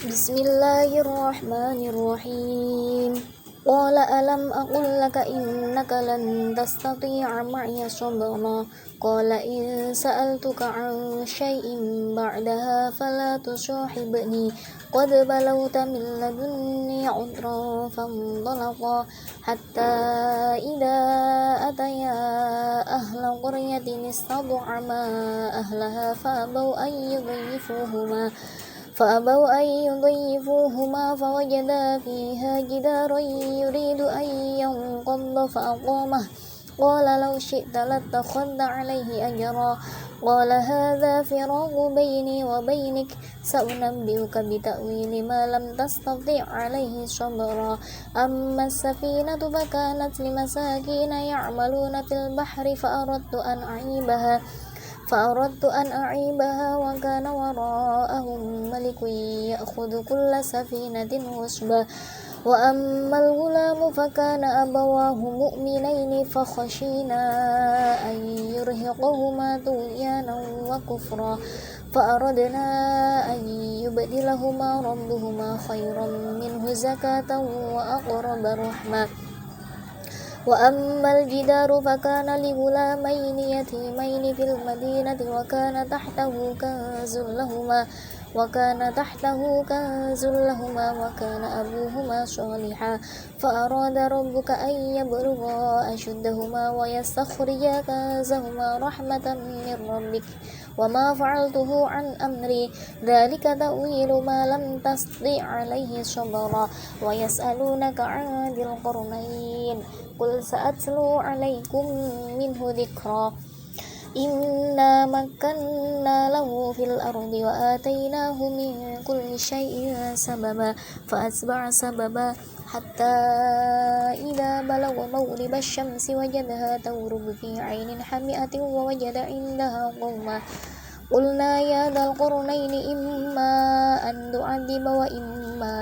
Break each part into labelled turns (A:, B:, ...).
A: Bismillahirrahmanirrahim. Qala alam aqul laka innaka lan tastati'a ma'iya sabra. Qala in sa'altuka 'an syai'in ba'daha fala tusahibni. Qad balawta min ladunni 'udran fanṭalaqa hatta idza ataya ahla qaryatin istad'ama ahlaha فأبوا أن يضيفوهما فوجدا فيها جدارا يريد أن ينقض فأقامه قال لو شئت لاتخذت عليه أجرا قال هذا فراق بيني وبينك سأنبئك بتأويل ما لم تستطع عليه صبرا أما السفينة فكانت لمساكين يعملون في البحر فأردت أن أعيبها وكان وراءهم ملك يأخذ كل سفينة غصبا وأما الغلام فكان أبواه مؤمنين فخشينا أن يرهقهما طغيانا وكفرا فأردنا أن يبدلهما ربهما خيرا منه زكاة وأقرب رحمة وأما الجدار فكان لغلامين يتيمين في المدينة وكان تحته كنز لهما وكان أبوهما صالحا فأراد ربك أن يبلغا أشدهما ويستخرجا كنزهما رحمة من ربك وما فعلته عن أمري ذلك تأويل ما لم تستطع عليه صبرا ويسألونك عن ذي القرنين قل سأتلو عليكم منه ذكرا إنا مكنا له في الأرض وآتيناه من كل شيء سببا فأتبع سببا حتى إذا بلغ مغرب الشمس وجدها تغرب في عين حمئة ووجد عندها قوما قلنا يا ذا القرنين إما أن تعذب وإما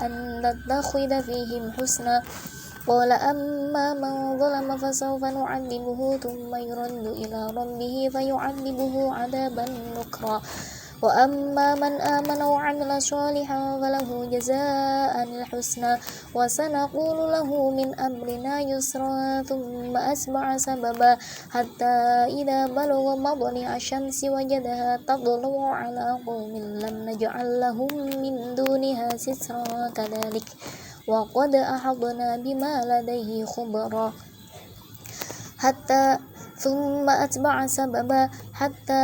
A: أن تتخذ فيهم حسنا قال أما من ظلم فسوف نعذبه ثم يرد إلى ربه فيعذبه عذابا نكرا وأما من آمن وعمل صالحا فله جزاء الحسنى وسنقول له من أمرنا يسرا ثم أتبع سببا حتى إذا بلغ مطلع الشمس وجدها تطلع على قوم لم نجعل لهم من دونها سترا كذلك وقد أحطنا بما لديه خبرا ثم أتبع سببا حتى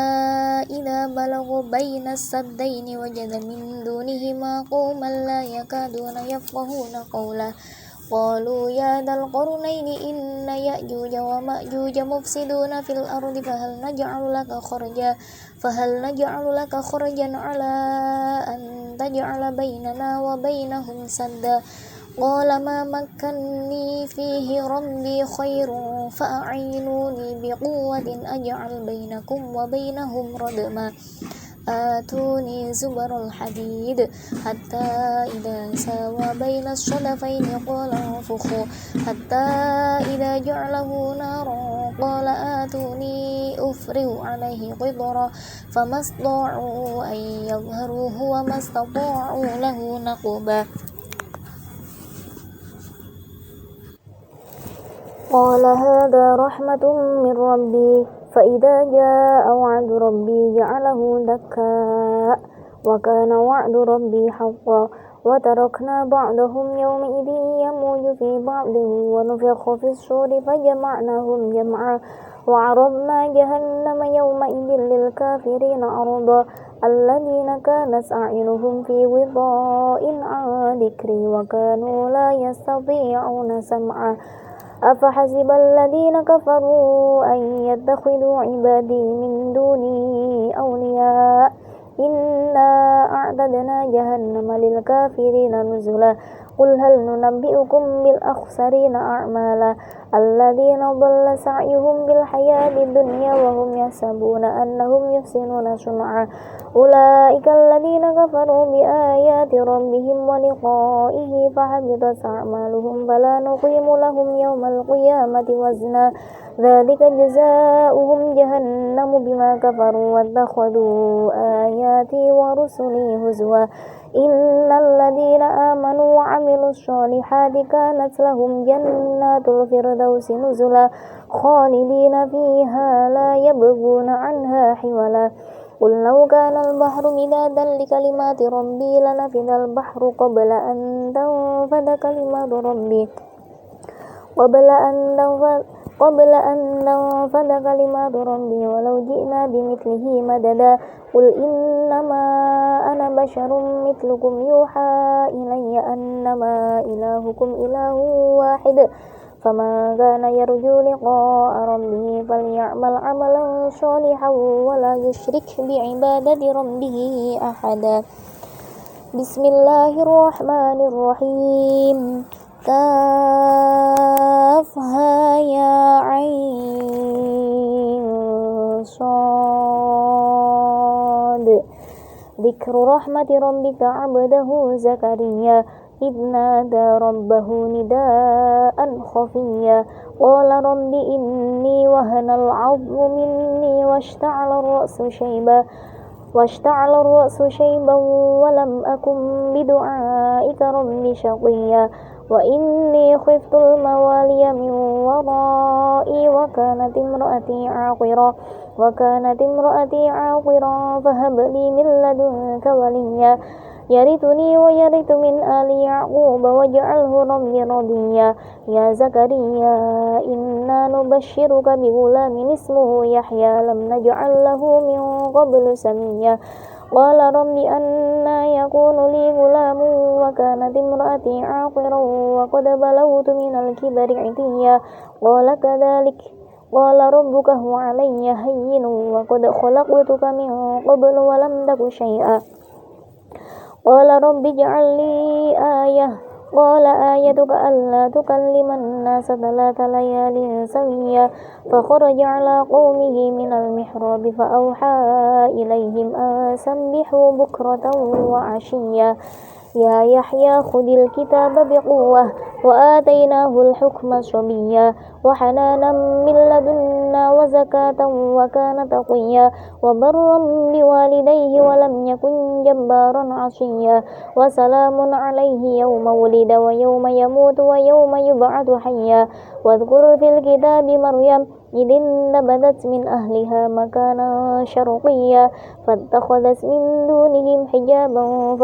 A: إذا بلغ بين السدين وجد من دونهما قوما لا يكادون يفقهون قولا قالوا يا ذا القرنين إن يأجوج ومأجوج مفسدون في الأرض فهل نجعل لك خرجا على أن تجعل بيننا وبينهم سدا قال ما مكني فيه ربي خير فأعينوني بقوة أجعل بينكم وبينهم ردما آتوني زبر الحديد حتى إذا ساوى بين الصدفين قال انفخوا حتى إذا جعله نارا قال آتوني أفرغ عليه قطرا فما استطاعوا أن يظهروه وما استطاعوا له نقبا قال هذا رحمة من ربي فإذا جاء وعد ربي جعله دكا وكان وعد ربي حقا وتركنا بعضهم يومئذ يموج في بعض ونفخ في الصور فجمعناهم جمعا وعرضنا جهنم يومئذ للكافرين عرضا الذين كانت أعينهم في غطاء عن ذكري وكانوا لا يستطيعون سمعا أفحسب الذين كفروا أن يتخذوا عبادي من دوني أولياء إنا أعتدنا جهنم للكافرين نزلا قل هل ننبئكم بالأخسرين أعمالا الذين ضل سعيهم بالحياة الدنيا وهم يحسبون أنهم يحسنون صنعا أولئك الذين كفروا بآيات ربهم ولقائه فحبطت أعمالهم فلا نقيم لهم يوم القيامة وزنا ذلك جزاؤهم جهنم بما كفروا واتخذوا آياتي ورسلي هزوا إن الذين آمنوا وعملوا الصالحات كانت لهم جنات الفردوس نزلا خالدين فيها لا يبغون عنها حولا قل لو كان البحر مدادا لكلمات ربي لنفد البحر قبل أن تنفد كلمات ربي ولو جئنا بمثله مددا قل إنما أنا بشر مثلكم يوحى إلي أنما إلهكم إله واحد فمن كان يرجو لقاء ربه فليعمل عملا صالحا ولا يشرك بعبادة ربه أحدا بسم الله الرحمن الرحيم كافها يا عين صاد ذكر رحمة ربك عبده زكريا إذ نادى ربه نداء خفيا قال رب إني وهن العظم مني واشتعل الرأس شيبا ولم أكن بدعائك رب شقيا وإني خفت الموالي من ورائي وكانت امرأتي عاقرا فهب لي من لدنك وليا يرثني ويرث من آل يعقوب واجعله ربي رضيا يا زكريا إنا نبشرك بغلام اسمه يحيى لم نجعل له من قبل سميا قال رب أنى يكون لي غلام وكانت امرأتي عاقرا وقد بلغت من الكبر عتيا قال كذلك قال ربك هو علي هين وقد خلقتك من قبل ولم تك شيئا قال رب اجعل لي آية قال آيتك ألا تكلم الناس 3 ليال سويا فخرج على قومه من المحراب فأوحى إليهم أن سبحوا بكرة وعشيا يا يحيى خذ الكتاب بقوة وآتيناه الحكم صبيا وحنانا من لدنا وزكاة وكان تقيا وبرا بوالديه ولم يكن جبارا عصيا وسلام عليه يوم ولد ويوم يموت ويوم يبعث حيا واذكر في الكتاب مريم إذ انتبذت من أهلها مكانا شرقيا فاتخذت من دونهم حجابا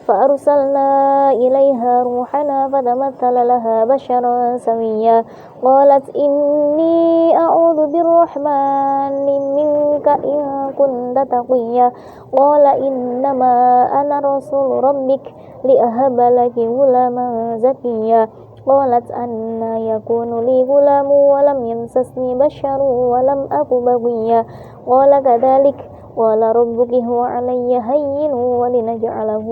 A: فأرسلنا إليها روحنا فتمثل لها بشرا سويا قالت إني أعوذ بالرحمن منك إن كنت تقيا قال إنما أنا رسول ربك لأهب لك غلاما زكيا قالت أنى يكون لي غلام ولم يمسسني بشر ولم أك بغيا قال كذلك قال ربك هو علي هين ولنجعله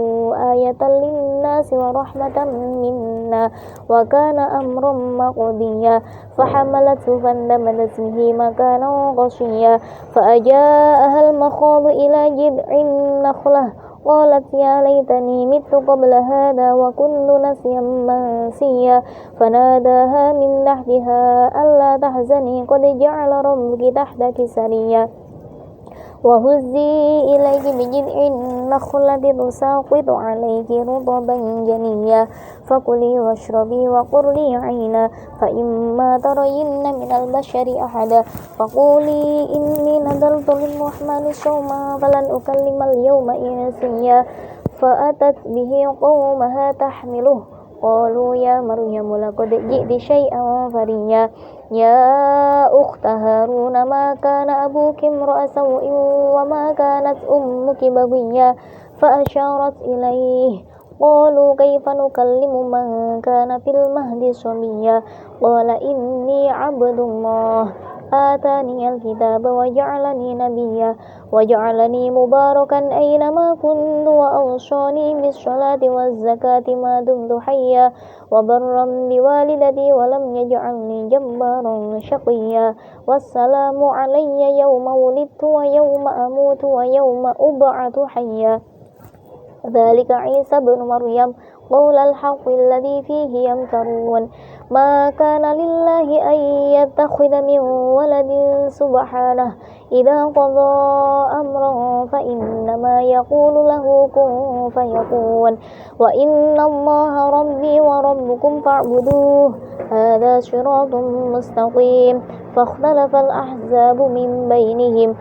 A: آية للناس ورحمة منا وكان أمرا مقضيا فحملته فانتبذت به مكانا قصيا فأجاءها المخاض إلى جذع النخلة قالت يا ليتني مت قبل هذا وكنت نسيا منسيا فناداها من تحتها ألا تحزني قد جعل ربك تحتك سريا وهزي إليك بجذع النخلة تساقط عليك رطبا جنيا فكلي واشربي وقري عينا فإما ترين من البشر أحدا فقولي إني نذرت للرحمن صوما فلن أكلم اليوم إنسيا فأتت به قومها تحمله قالوا يا مريم لقد جئت شيئا فريا يا أخت هارون ما كان أبوك امرأ سوء وما كانت أمك بغيا فأشارت إليه قالوا كيف نكلم من كان في المهد صبيا قال إني عبد الله آتاني الكتاب وجعلني نبيا وجعلني مباركا أينما كنت وأوصاني بالصلاة والزكاة ما دمت حيا وبرا بوالدتي ولم يجعلني جبارا شقيا والسلام علي يوم ولدت ويوم أموت ويوم أبعث حيا ذلك عيسى بن مريم قول الحق الذي فيه يمترون ما كان لله أن يتخذ من ولد سبحانه إذا قضى أمرا فإنما يقول له كن فيكون وإن الله ربي وربكم فاعبدوه هذا صراط مستقيم فاختلف الأحزاب من بينهم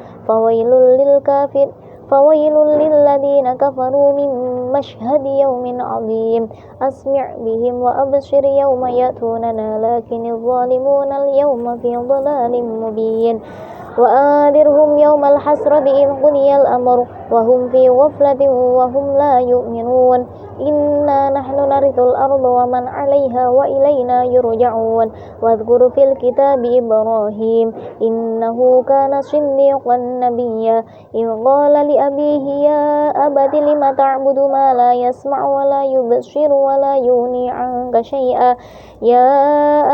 A: فويل للذين كفروا من مشهد يوم عظيم أسمع بهم وأبصر يوم يأتوننا لكن الظالمون اليوم في ضلال مبين وآذرهم يوم الحسرة إذ قضي الأمر وهم في غفلة وهم لا يؤمنون إنا نحن نرث الأرض ومن عليها وإلينا يرجعون واذكر في الكتاب إبراهيم إنه كان صديقا نبيا إذ قال لأبيه يا أبت لم تعبد ما لا يسمع ولا يبصر ولا يغني عنك شيئا يا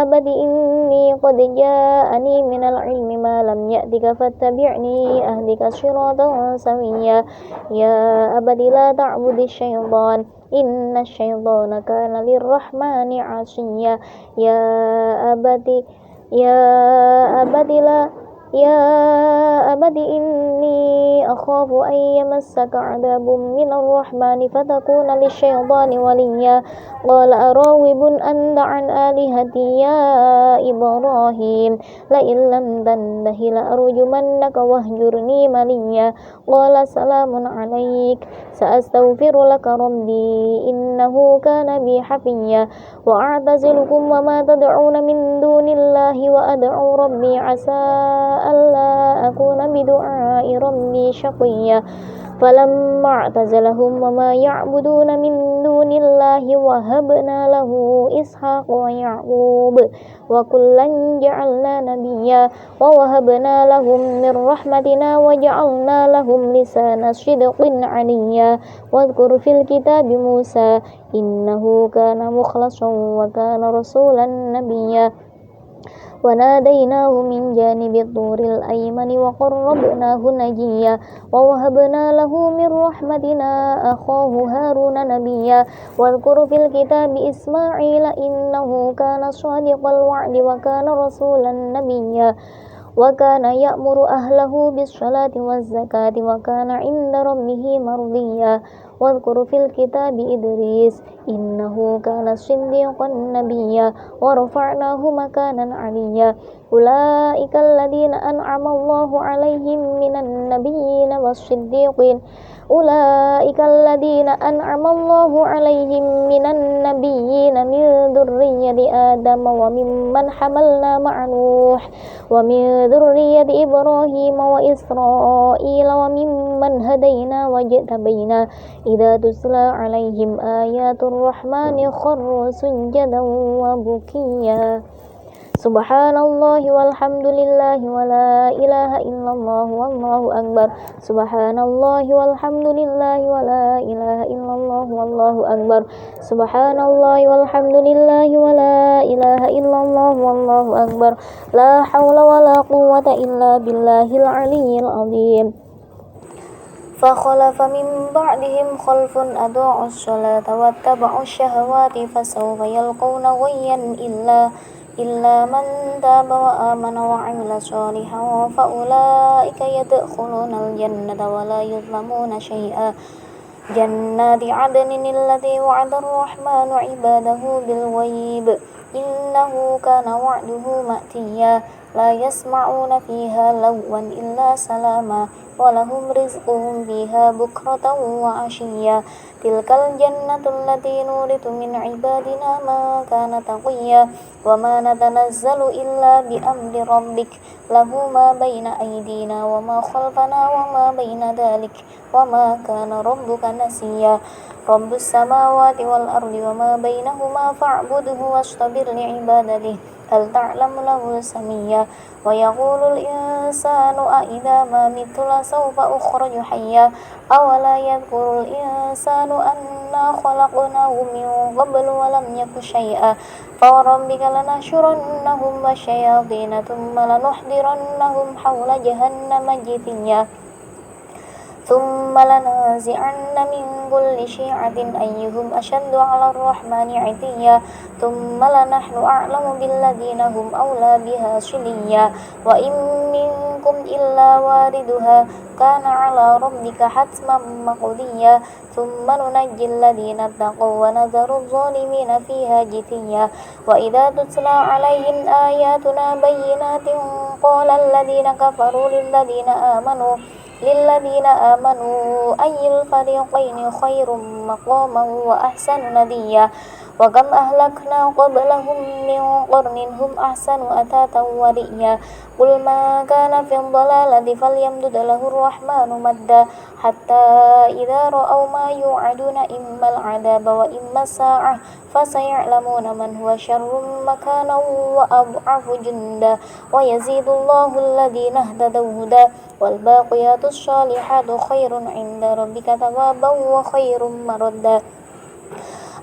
A: أبت إني قد جاءني من العلم ما لم يأتك فاتبعني أهدك صراطا سويا يا أبت لا تعبد الشيطان إن الشيطان كان للرحمن عصيا يا أبت إني أخاف أن يمسك عذاب من الرحمن فتكون للشيطان وليا قال أراغب أنت عن آلهتي يا إبراهيم لئن لم تنته لأرجمنك واهجرني مليا قال سلام عليك سأستغفر لك ربي إنه كان بي حفيا وأعتزلكم وما تدعون من دون الله وأدعو ربي عسى ألا أكون بدعاء ربي شقيا فلما اعتزلهم وما يعبدون من دون الله وهبنا له إسحاق ويعقوب وكلا جعلنا نبيا ووهبنا لهم من رحمتنا وجعلنا لهم لسان صدق عليا واذكر في الكتاب موسى إنه كان مخلصا وكان رسولا نبيا وناديناه من جانب الطور الأيمن وقربناه نجيا ووهبنا له من رحمتنا أخاه هارون نبيا واذكر في الكتاب إسماعيل إنه كان صادق الوعد وكان رسولا نبيا وكان يأمر أهله بالصلاة والزكاة وكان عند ربه مرضيا واذكر في الكتاب إدريس إنه كان صديقا نبيا ورفعناه مكانا عليا أولئك الذين أنعم الله عليهم من النبيين والصديقين أولئك الذين أنعم الله عليهم من النبيين من ذرية آدم وممن حملنا مع نوح ومن ذرية إبراهيم وإسرائيل وممن هدينا واجتبينا إذا تتلى عليهم آيات الرحمن خروا سجدا وبكيا سبحان الله والحمد لله ولا إله إلا الله والله أكبر سبحان الله والحمد لله ولا إله إلا الله والله أكبر سبحان الله والحمد لله ولا إله إلا الله والله أكبر لا حول ولا قوة إلا بالله العلي العظيم فخلف من بعدهم خلف أضاعوا الصلاة واتبعوا الشهوات فسوف يلقون غيا إلا من تاب وآمن وعمل صالحا فأولئك يدخلون الجنة ولا يظلمون شيئا جنات عدن التي وعد الرحمن عباده بالغيب إنه كان وعده مأتيا لا يسمعون فيها لغوا إلا سلاما ولهم رزقهم فيها بكرة وعشيا تلك الجنة التي نورث من عبادنا ما كان تقيا وما نتنزل إلا بأمر ربك له ما بين أيدينا وما خلفنا وما بين ذلك وما كان ربك نسيا رب السماوات والأرض وما بينهما فاعبده واصطبر لعبادته هل تعلم له سميا ويقول الإنسان أإذا ما مت لسوف أخرج حيا أولا يذكر الإنسان أنا خلقناه من قبل ولم يك شيئا فوربك لنحشرنهم والشياطين ثم لنحضرنهم حول جهنم جثيا ثم لننزعن من كل شيعة أيهم أشد على الرحمن عتيا ثم لنحن أعلم بالذين هم أولى بها صليا وإن منكم إلا واردها كان على ربك حتما مقضيا ثم ننجي الذين اتقوا ونذر الظالمين فيها جثيا وإذا تتلى عليهم آياتنا بينات قال الذين كفروا للذين آمنوا أي الفريقين خير مقاما وأحسن نديا وكم أهلكنا قبلهم من قرن هم أحسن أثاثا ورئيا قل ما كان في الضلالة فليمدد له الرحمن مدا حتى إذا رأوا ما يوعدون إما العذاب وإما الساعة فسيعلمون من هو شر مكانا وأضعف جندا ويزيد الله الذين اهتدوا هدى والباقيات الصالحات خير عند ربك ثوابا وخير مردا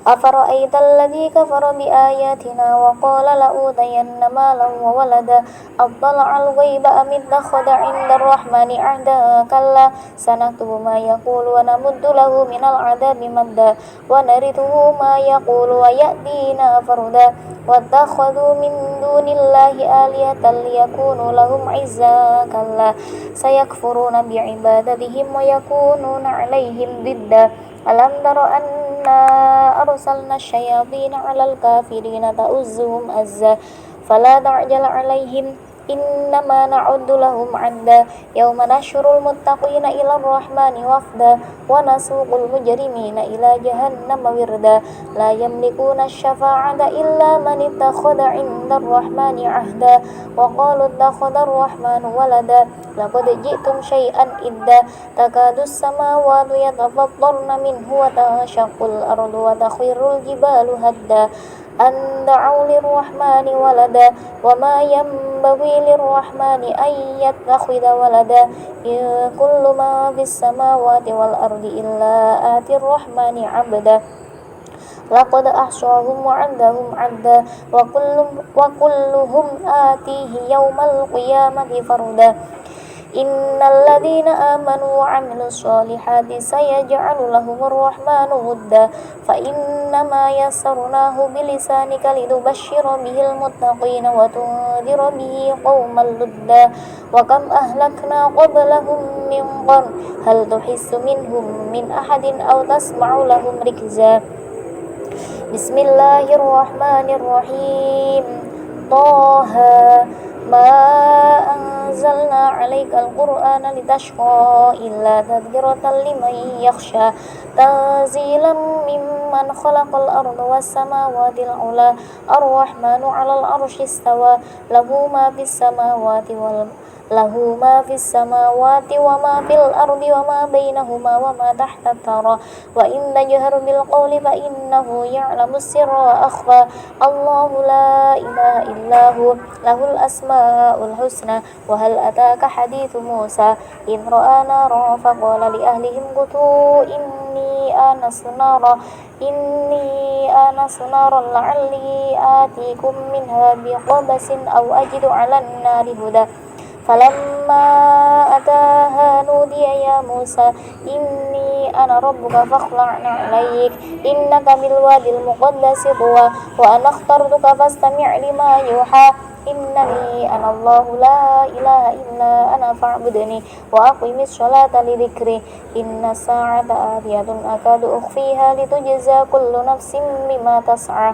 A: أفرأيت الذي كفر بآياتنا وقال لأوتين مالا وولدا أطلع الغيب أم اتخذ عند الرحمن عهدا كلا سنكتب ما يقول ونمد له من العذاب مدا ونرثه ما يقول ويأتينا فردا واتخذوا من دون الله آلهة ليكونوا لهم عزا كلا سيكفرون بعبادتهم ويكونون عليهم ضدا ألم تر أنا أرسلنا الشياطين على الكافرين تؤزهم أزا فلا تعجل عليهم إنما نعد لهم عدا يوم نحشر المتقين إلى الرحمن وفدا ونسوق المجرمين إلى جهنم وردا لا يملكون الشفاعة إلا من اتخذ عند الرحمن عهدا وقالوا اتخذ الرحمن ولدا لقد جئتم شيئا إدا تكاد السماوات يتفطرن منه وتنشق الأرض وتخر الجبال هدا أن دعوا للرحمن ولدا وما ينبغي للرحمن أن يتخذ ولدا إن كل ما في السماوات والأرض إلا آتي الرحمن عبدا لقد أحصاهم وعدهم عدا وكلهم آتيه يوم القيامة فردا إن الذين آمنوا وعملوا الصالحات سيجعل لهم الرحمن ودا فإنما يسرناه بلسانك لتبشر به المتقين وتنذر به قوما لدا وكم أهلكنا قبلهم من قرن هل تحس منهم من أحد أو تسمع لهم ركزا بسم الله الرحمن الرحيم طه ما أنزلنا عليك القرآن لتشقى إلا تذكرة لمن يخشى تنزيلا ممن خلق الأرض والسماوات العلى الرحمن على العرش استوى له ما في السماوات وما في الأرض وما بينهما وما تحت الثرى وإن تجهر بالقول فإنه يعلم السر وأخفى الله لا إله إلا هو له الأسماء الحسنى وهل أتاك حديث موسى إذ رأى نارا فقال لأهلهم كثوا إني آنست نارا لعلي آتيكم منها بقبس أو أجد على النار هدى فلما أتاها نودي يا موسى إني أنا ربك فاخلع عليك إنك بالوادي المقدس طوى وأنا اخترتك فاستمع لما يوحى إنني أنا الله لا إله إلا أنا فاعبدني وأقم الصلاة لذكري إن الساعة آتية أكاد أخفيها لتجزى كل نفس بما تسعى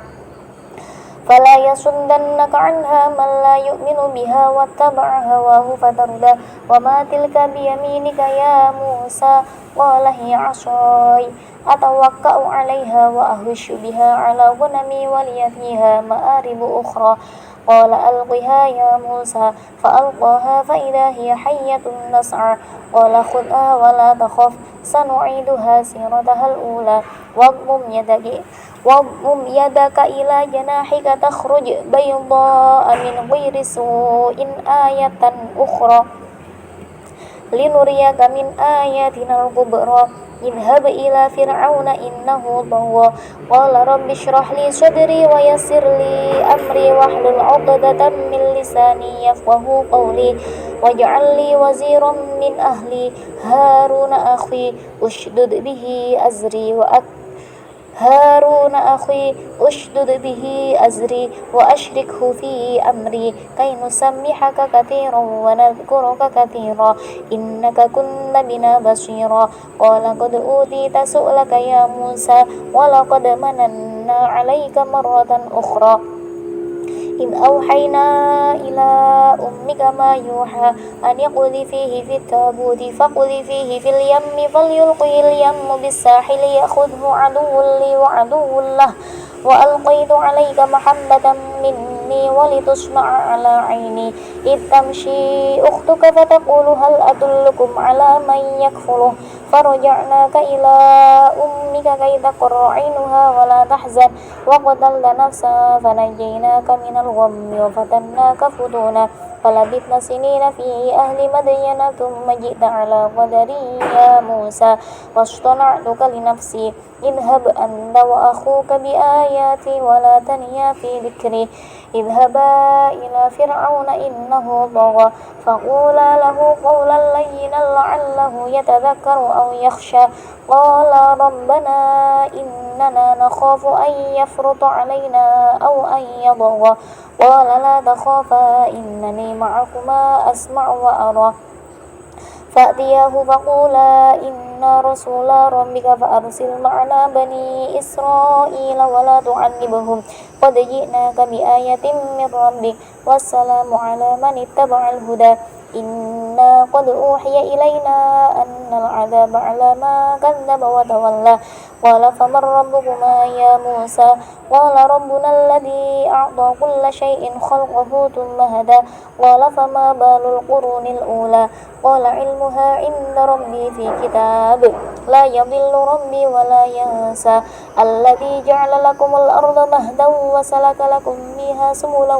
A: فلا يصدنك عنها من لا يؤمن بها واتبع هواه فتردى وما تلك بيمينك يا موسى قال هي عصاي أتوكأ عليها وأهش بها على غنمي ولي فيها مآرب أخرى قال ألقها يا موسى فألقاها فإذا هي حية تسعى قال خذها ولا تخف سنعيدها سيرتها الأولى واضمم يدك إلى جناحك تخرج بيضاء من غير سوء آية أخرى لنريك من آياتنا الكبرى اذهب إلى فرعون إنه طغى قال رب اشرح لي صدري ويسر لي أمري واحلل عقدة من لساني يفقه قولي واجعل لي وزيرا من أهلي هارون أخي أشدد به أزري وأشركه في أمري كي نسبحك كثيرا ونذكرك كثيرا إنك كنت بنا بصيرا قال قد أوتيت سؤلك يا موسى ولقد مننا عليك مرة أخرى إذ أوحينا إلى أمك ما يوحى أن اقذفيه في التابوت فاقذفيه في اليم فليلقه اليم بالساحل يأخذه عدو لي وعدو له وألقيت عليك محبة مني ولتصنع على عيني إذ تمشي أختك فتقول هل أدلكم على من يكفله فرجعناك إلى أمك كي تقر عينها ولا تحزن وقتلت نفسا فنجيناك من الغم وفتناك فتونا فلبثنا سنين في أهل مدين ثم جئت على قدري يا موسى واصطنعتك لنفسي اذهب أنت وأخوك بآياتي ولا تنيا في ذكري اذهبا إلى فرعون إنه طغى فقولا له قولا لينا لعله يتذكر أو يخشى قال ربنا إننا نخاف أن يفرط علينا أو أن يطغى قال لا تخافا إنني معكما أسمع وأرى فأتياه فقولا إنا رسول ربك فأرسل معنا بني إسرائيل ولا تعذبهم قد جئناك بآية من ربك والسلام على من اتبع الهدى إنا قد أوحي إلينا أن العذاب على ما كذب وتولى قال فمن ربكما يا موسى قال ربنا الذي أعطى كل شيء خلقه ثم هدى قال فما بال القرون الأولى قال علمها عند ربي في كتاب لا يضل ربي ولا ينسى الذي جعل لكم الأرض مهدا وسلك لكم فيها سبلا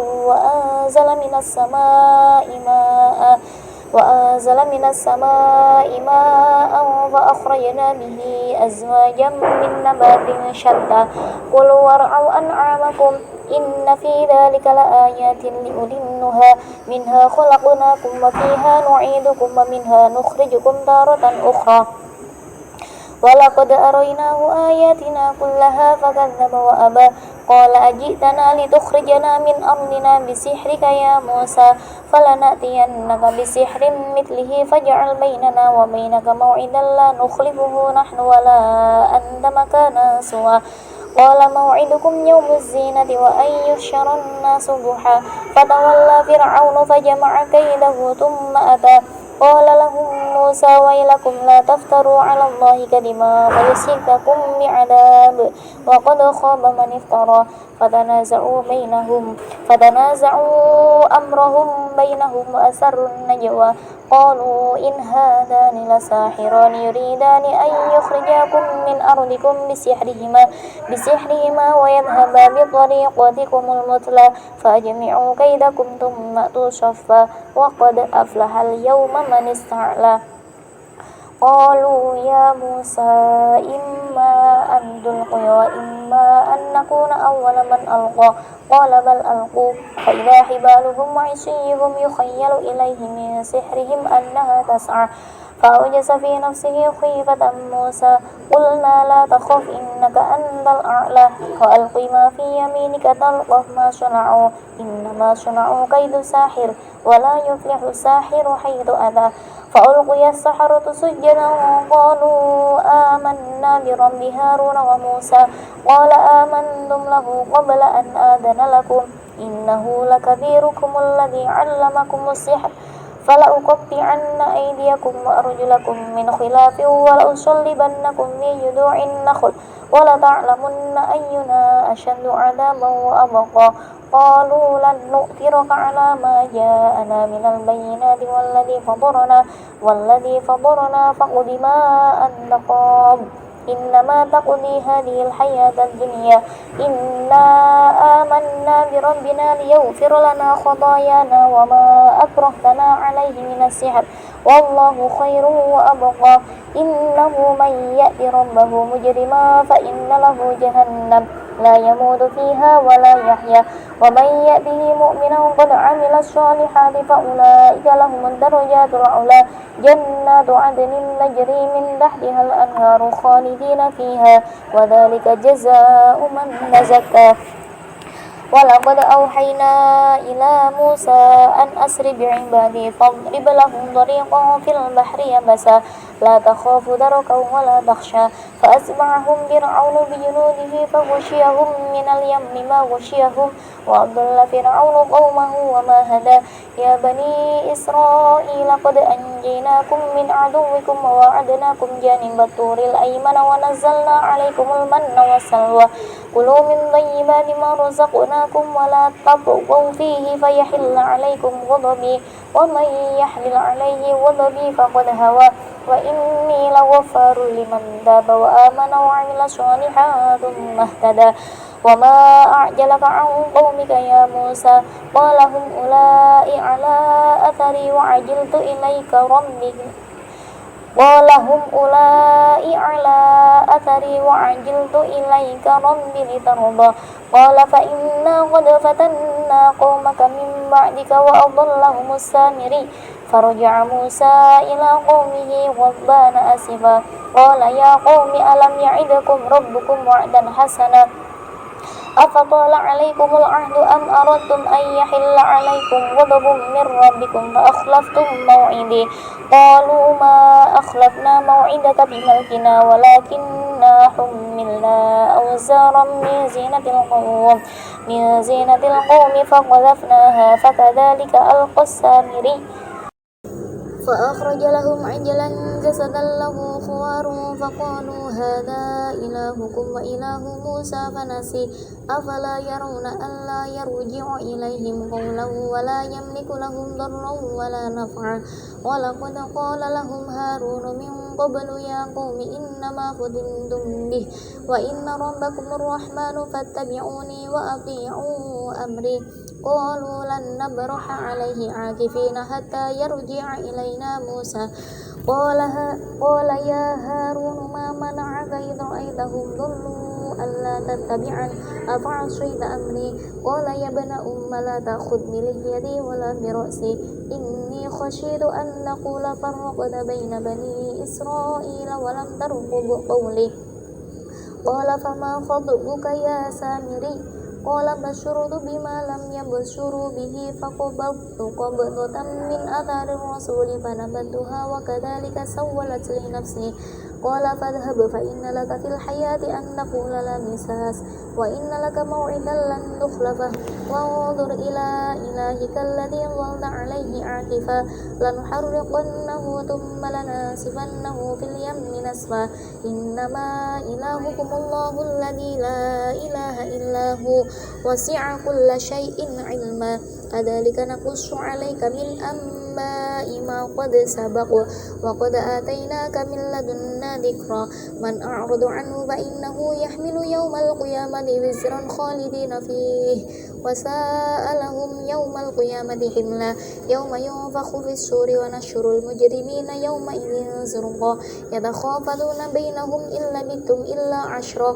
A: وأنزل من السماء ماء فأخرجنا به أزواجا من نبات شتى كلوا وارعوا أنعامكم إن في ذلك لآيات لأولي النهى منها خلقناكم وفيها نعيدكم ومنها نخرجكم تارة أخرى ولقد أريناه آياتنا كلها فكذب وأبى قال أجئتنا لتخرجنا من أرضنا بسحرك يا موسى فلنأتينك بسحر مثله فاجعل بيننا وبينك موعدا لا نخلفه نحن ولا أنت مكانا سوى قال موعدكم يوم الزينة وأن يحشر الناس ضحى فتولى فرعون فجمع كيده ثم أتى قال لهم موسى ويلكم لا تفتروا على الله كذبا فيسحتكم بعذاب وقد خاب من افترى فتنازعوا أمرهم بينهم وأسروا النجوى قالوا إن هذان لساحران يريدان أن يخرجاكم من أرضكم بسحرهما ويذهبا بطريقتكم المثلى فأجمعوا كيدكم ثم أتوا صفا وقد أفلح اليوم من استعلى قالوا يا موسى إما أن تلقي وإما أن نكون أول من ألقى قال بل ألقوا فإذا حبالهم وعصيهم يخيل إليه من سحرهم أنها تسعى فأوجس في نفسه خيفة موسى قلنا لا تخف إنك أنت الأعلى وألق ما في يمينك تلقف ما صنعوا إنما صنعوا كيد ساحر ولا يفلح الساحر حيث أتى فألقي السحرة سجدا قالوا آمنا برب هارون وموسى قال آمنتم له قبل أن آذن لكم إنه لكبيركم الذي علمكم السحر فلأقطعن أيديكم وأرجلكم من خلاف ولأصلبنكم في جذوع النخل ولتعلمن أينا أشد عذابا وأبقى قالوا لن نؤثرك على ما جاءنا من البينات والذي فطرنا فاقض ما أنت قاض إنما تقضي هذه الحياة الدنيا إنا آمنا بربنا ليغفر لنا خطايانا وما أكرهتنا عليه من السحر والله خير وأبقى إنه من يأت ربه مجرما فإن له جهنم لا يموت فيها ولا يحيا ومن يأته مؤمنا قد عمل الصالحات فأولئك لهم الدرجات العلى جنات عدن تجري من تحتها الأنهار خالدين فيها وذلك جزاء من تزكى ولقد أوحينا إلى موسى أن أسر بعبادي فاضرب لهم طريقا في البحر يبسا لا تخاف دركا ولا تخشى فأتبعهم فرعون بجنوده فغشيهم من اليم ما غشيهم وأضل فرعون قومه وما هدى يا بني إسرائيل قد أنجيناكم من عدوكم ووعدناكم جانب الطور الأيمن ونزلنا عليكم المن والسلوى كلوا من طيبات ما رزقناكم ولا تطغوا فيه فيحل عليكم غضبي ومن يحلل عليه غضبي فقد هوى وإني لغفار لمن تاب وآمن وعمل صالحا ثم اهتدى وما أعجلك عن قومك يا موسى قال هم أولئك على أثري وعجلت إليك ربي قال هم أولئك على أثري وعجلت إليك ربي لترضى قال فإنا قد فتنا قومك من بعدك وأضلهم السامري فرجع موسى إلى قومه غضبان أسفا قال يا قوم ألم يعدكم ربكم وعدا حسنا أفطال عليكم العهد أم أردتم أن يحل عليكم غضب من ربكم فأخلفتم موعدي قالوا ما أخلفنا موعدك بملكنا ولكننا حملنا أوزارا من زينة القوم فقذفناها فكذلك ألقى السامري فأخرج لهم عجلا جسدا له خوار فقالوا هذا إلهكم وإله موسى فنسي أفلا يرون ألا يرجع إليهم قولا ولا يملك لهم ضرا ولا نفعا ولقد قال لهم هارون من قبل يا قوم إنما فتنتم به وإن ربكم الرحمن فاتبعوني وأطيعوا أمري قالوا لن نبرح عليه عاكفين حتى يرجع إلينا موسى قال يا هارون ما منعك إذ رأيتهم ضلوا ألا تتبعن أفعصيت أمري قال يا ابن لا تأخذ بلحيتي ولا برأسي إني خشيت أن تقول فرقت بين بني إسرائيل ولم ترقب قولي قال فما خطبك يا سامري قال بشرت بما لم يبشروا به فقبضت قبضة من أثر الرسول فنبذتها وكذلك سولت لي نفسي قال فاذهب فإن لك في الحياة أن تقول لا مساس وإن لك موعدا لن تخلفه وانظر إلى إلهك الذي ظلت عليه عاكفا لنحرقنه ثم لننسفنه في اليم نسفا إنما إلهكم الله الذي لا إله إلا هو وسع كل شيء علما كذلك نقص عليك من أنباء ما قد سبق وقد آتيناك من لدنا ذكرا من أعرض عنه فإنه يحمل يوم القيامة وزرا خالدين فيه وساء لهم يوم القيامة حملا يوم ينفخ في الصور ونحشر المجرمين يومئذ زرقا يتخافتون بينهم إن لبثتم إلا عشرا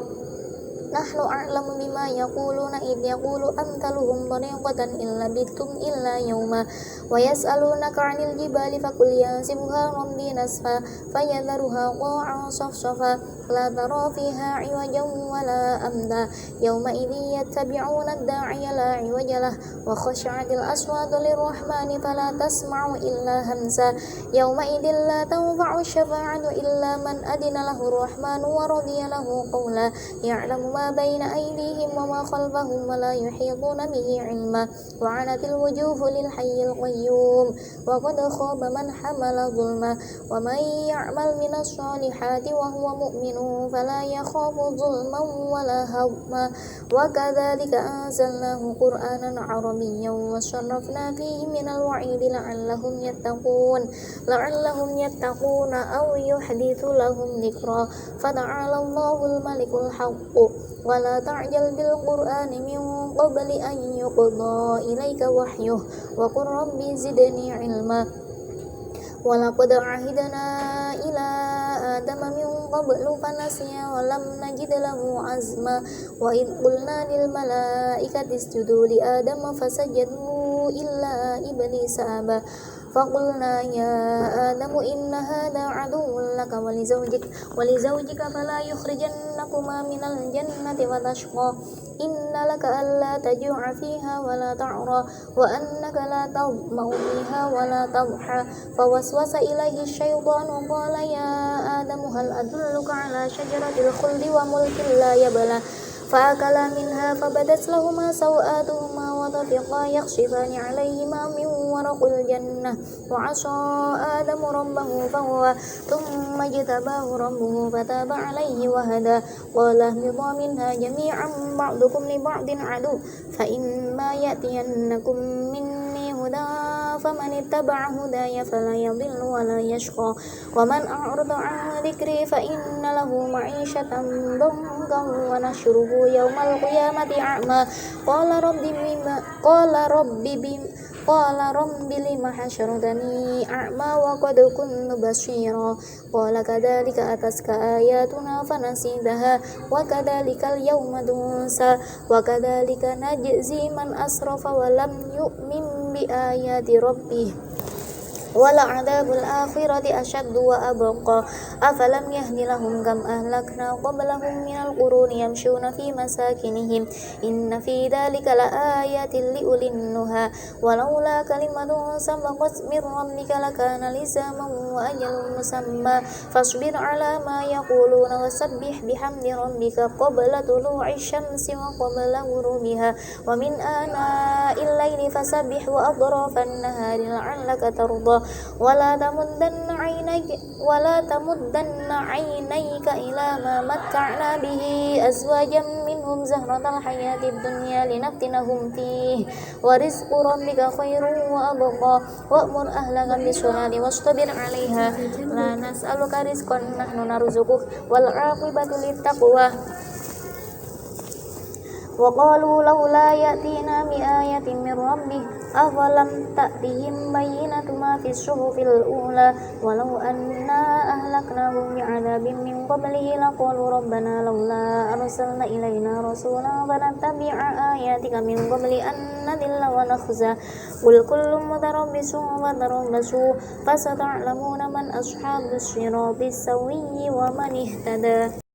A: نحن أعلم بما يقولون إذ يقول أمثلهم طريقة إن لبثتم إلا يوما ويسألونك عن الجبال فقل ينسفها ربي نسفا فيذرها قاعا صفصفا لا ترى فيها عوجا ولا أمدا يومئذ يتبعون الداعي لا عوج له وخشعت الأصوات للرحمن فلا تسمع إلا همسا يومئذ لا تنفع الشفاعة إلا من أذن له الرحمن ورضي له قولا يعلم ما بين أيديهم وما خلفهم ولا يحيطون به علما وعنت الوجوه للحي القيوم وقد خاب من حمل ظلما ومن يعمل من الصالحات وهو مؤمن فلا يخاف ظلما ولا هضما وكذلك أنزلناه قرآنا عربيا وصرفنا فيه من الوعيد لعلهم يتقون أو يحدث لهم ذكرا فتعالى الله الملك الحق ولا تعجل بالقرآن من قبل أن يقضى إليك وحيه وقل رب زدني علما ولقد عهدنا إلى آدم من قبل فنسي ولم نجد له عزما وإذ قلنا للملائكة اسجدوا لآدم فسجدوا إلا إبليس أبى فقلنا يا آدم إن هذا عدو لك ولزوجك فلا يخرجنكما من الجنة فتشقى إن لك ألا تجوع فيها ولا تعرى وأنك لا تظمأ فيها ولا تضحى فوسوس إليه الشيطان وقال يا آدم هل أدلك على شجرة الخلد وملك لا يبلى فأكلا منها فبدت لهما سوآتهما وطفقا يخصفان عليهما من ورق الجنة وعصى آدم ربه فغوى ثم اجتباه ربه فتاب عليه وهدى قال اهبطا منها جميعا بعضكم لبعض عدو فإما يأتينكم مني هدى فمن اتبع هداي فلا يضل ولا يشقى ومن أعرض عن ذكري فإن له معيشة ضنكا ونحشره يوم القيامة أعمى قال رب لم حشرتني أعمى وقد كنت بصيرا قال كذلك أتتك آياتنا فنسيتها وكذلك اليوم تنسى وكذلك نجزي من أسرف ولم يؤمن بآيات ربه ولعذاب الآخرة أشد وأبقى أفلم يهد لهم كم أهلكنا قبلهم من القرون يمشون في مساكنهم إن في ذلك لآيات لأولي النهى ولولا كلمة سبقت من ربك لكان لزاما وأجل مسمى فاصبر على ما يقولون وسبح بحمد ربك قبل طلوع الشمس وقبل غروبها ومن آناء الليل فسبح وأطراف النهار لعلك ترضى ولا تمدن عينيك إلى ما متعنا به أزواجا منهم زهرة الحياة الدنيا لنفتنهم فيه ورزق ربك خير وأبقى وأمر أهلك بالصلاة واصطبر عليها لا نسألك رزقا نحن نرزقك والعاقبة للتقوى وقالوا لولا يأتينا بآية من ربه أفلم تأتهم بينة ما في الصحف الأولى ولو أنا أهلكناهم بعذاب من قبله لقالوا ربنا لولا أرسلنا إلينا رسولا فنتبع آياتك من قبل أن نذل ونخزى قل كل متربص فتربصوا فستعلمون من أصحاب الصراط السوي ومن اهتدى.